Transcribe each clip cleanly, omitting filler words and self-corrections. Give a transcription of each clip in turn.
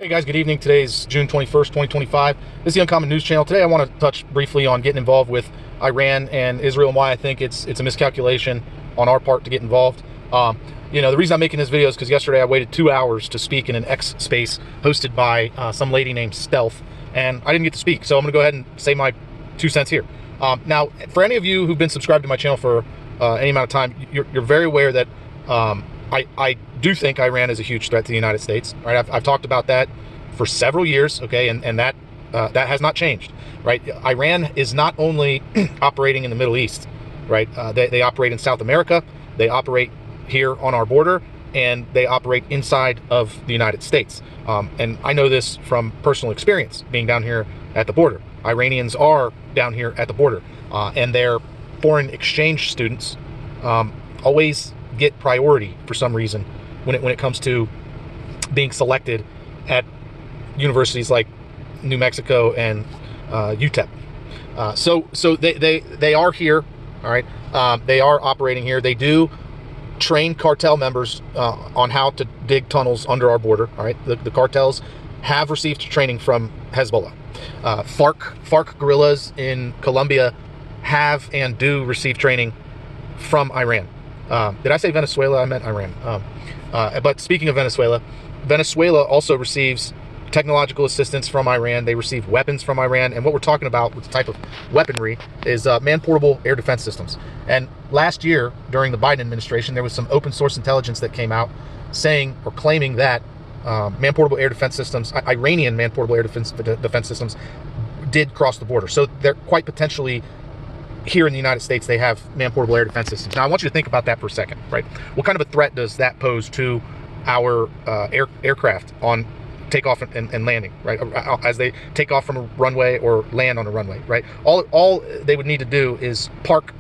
Hey guys, good evening. Today's June 21st, 2025. This is the Uncommon News Channel. Today I want to touch briefly on getting involved with Iran and Israel and why I think it's a miscalculation on our part to get involved. The reason I'm making this video is because yesterday I waited 2 hours to speak in an X space hosted by some lady named Stealth, and I didn't get to speak. So I'm going to go ahead and say my 2 cents here. Now, for any of you who've been subscribed to my channel for any amount of time, you're very aware that I do think Iran is a huge threat to the United States. Right? I've talked about that for several years, okay, and that has not changed. Right? Iran is not only operating in the Middle East, right? They operate in South America. They operate here on our border, and they operate inside of the United States. And I know this from personal experience, being down here at the border. Iranians are down here at the border, and their foreign exchange students always get priority for some reason when it comes to being selected at universities like New Mexico and UTEP. So they are here, all right. They are operating here. They do train cartel members on how to dig tunnels under our border. All right, the cartels have received training from Hezbollah. FARC guerrillas in Colombia have and do receive training from Iran. Did I say Venezuela? I meant Iran. But speaking of Venezuela, Venezuela also receives technological assistance from Iran. They receive weapons from Iran. And what we're talking about with the type of weaponry is man-portable air defense systems. And last year, during the Biden administration, there was some open source intelligence that came out saying or claiming that man-portable air defense systems, Iranian man-portable air defense systems, did cross the border. So they're quite potentially here in the United States. They have man-portable air defense systems. Now, I want you to think about that for a second, right? What kind of a threat does that pose to our aircraft on takeoff and landing, right? As they take off from a runway or land on a runway, right? All they would need to do is park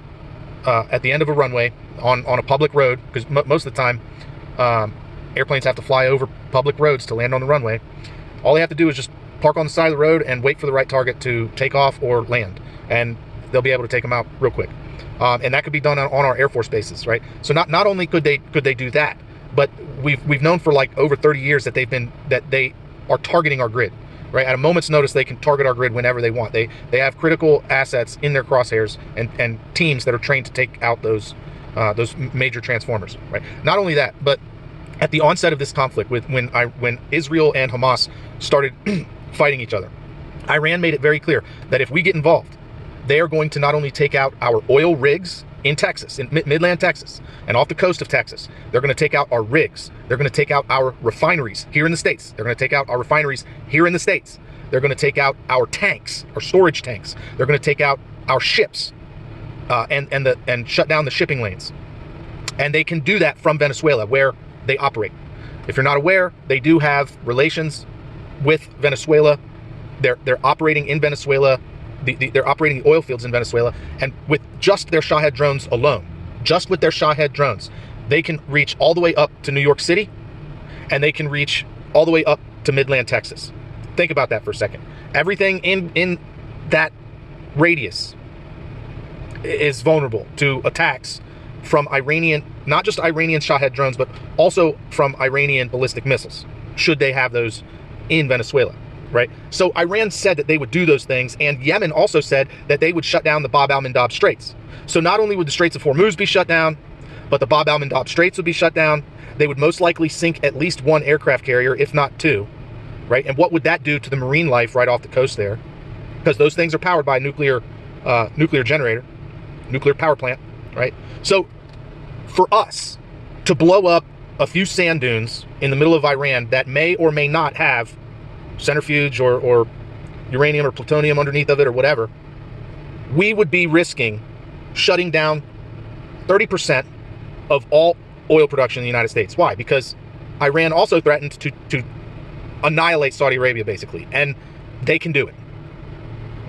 at the end of a runway on a public road, because most of the time airplanes have to fly over public roads to land on the runway. All they have to do is just park on the side of the road and wait for the right target to take off or land, and they'll be able to take them out real quick. And that could be done on our Air Force bases, right? So not only could they do that, but we've known for like over 30 years that they are targeting our grid, right? At a moment's notice, they can target our grid whenever they want. They have critical assets in their crosshairs and teams that are trained to take out those major transformers, right? Not only that, but at the onset of this conflict, when Israel and Hamas started fighting each other, Iran made it very clear that if we get involved, they are going to not only take out our oil rigs in Texas, in Midland, Texas, and off the coast of Texas. They're going to take out our rigs. They're going to take out our refineries here in the States. They're going to take out our refineries here in the States. They're going to take out our tanks, our storage tanks. They're going to take out our ships and shut down the shipping lanes. And they can do that from Venezuela, where they operate. If you're not aware, they do have relations with Venezuela. They're operating in Venezuela. They're operating the oil fields in Venezuela, and with just their Shahed drones alone, just with their Shahed drones, they can reach all the way up to New York City, and they can reach all the way up to Midland, Texas. Think about that for a second. Everything in that radius is vulnerable to attacks from Iranian, not just Iranian Shahed drones, but also from Iranian ballistic missiles, should they have those in Venezuela. Right? So Iran said that they would do those things, and Yemen also said that they would shut down the Bab al-Mandab Straits. So not only would the Straits of Hormuz be shut down, but the Bab al-Mandab Straits would be shut down. They would most likely sink at least one aircraft carrier, if not two, right? And what would that do to the marine life right off the coast there? Because those things are powered by a nuclear generator, nuclear power plant, right? So for us to blow up a few sand dunes in the middle of Iran that may or may not have centrifuge or uranium or plutonium underneath of it or whatever, we would be risking shutting down 30% of all oil production in the United States. Why? Because Iran also threatened to annihilate Saudi Arabia, basically, and they can do it.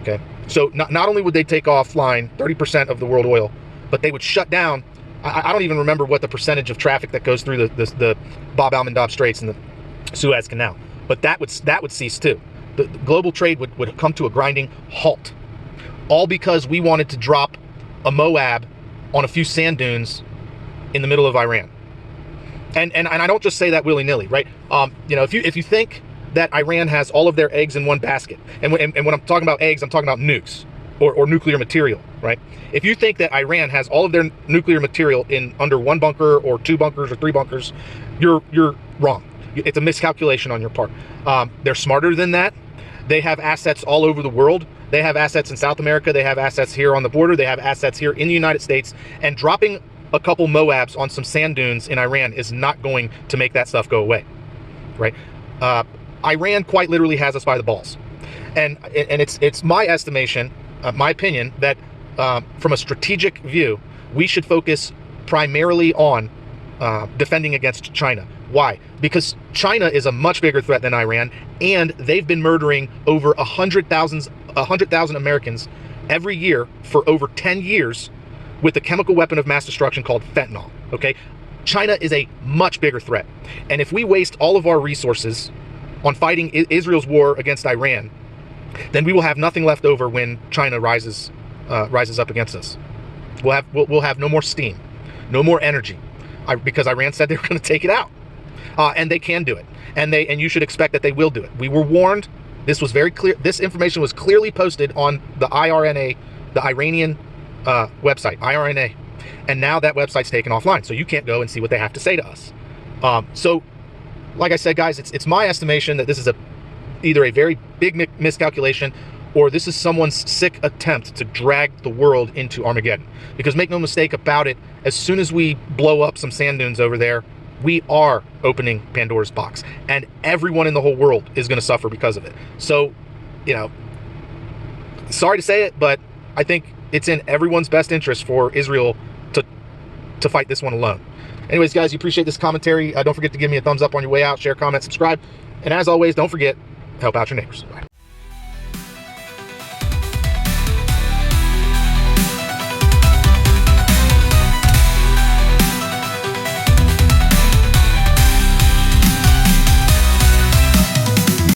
Okay, so not only would they take offline 30% of the world oil, but they would shut down, I don't even remember what the percentage of traffic that goes through the Bab al-Mandab Straits and the Suez Canal. But that would cease too. The global trade would come to a grinding halt, all because we wanted to drop a Moab on a few sand dunes in the middle of Iran. And I don't just say that willy-nilly, right? If you think that Iran has all of their eggs in one basket. And when I'm talking about eggs, I'm talking about nukes or nuclear material, right? If you think that Iran has all of their nuclear material in under one bunker or two bunkers or three bunkers, you're wrong. It's a miscalculation on your part. They're smarter than that. They have assets all over the world. They have assets in South America. They have assets here on the border. They have assets here in the United States. And dropping a couple Moabs on some sand dunes in Iran is not going to make that stuff go away, right? Iran quite literally has us by the balls. And it's my estimation, my opinion, that from a strategic view, we should focus primarily on defending against China. Why? Because China is a much bigger threat than Iran, and they've been murdering over 100,000 Americans every year for over 10 years with a chemical weapon of mass destruction called fentanyl, okay? China is a much bigger threat. And if we waste all of our resources on fighting Israel's war against Iran, then we will have nothing left over when China rises up against us. We'll have no more steam, no more energy, because Iran said they were going to take it out. And they can do it, and you should expect that they will do it. We were warned. This was very clear. This information was clearly posted on the IRNA, the Iranian website, IRNA, and now that website's taken offline, so you can't go and see what they have to say to us. So, like I said, guys, it's my estimation that this is either a very big miscalculation, or this is someone's sick attempt to drag the world into Armageddon. Because make no mistake about it, as soon as we blow up some sand dunes over there, we are opening Pandora's box, and everyone in the whole world is going to suffer because of it. So, you know, sorry to say it, but I think it's in everyone's best interest for Israel to fight this one alone. Anyways, guys, you appreciate this commentary. Don't forget to give me a thumbs up on your way out, share, comment, subscribe, and as always, don't forget, help out your neighbors. Bye.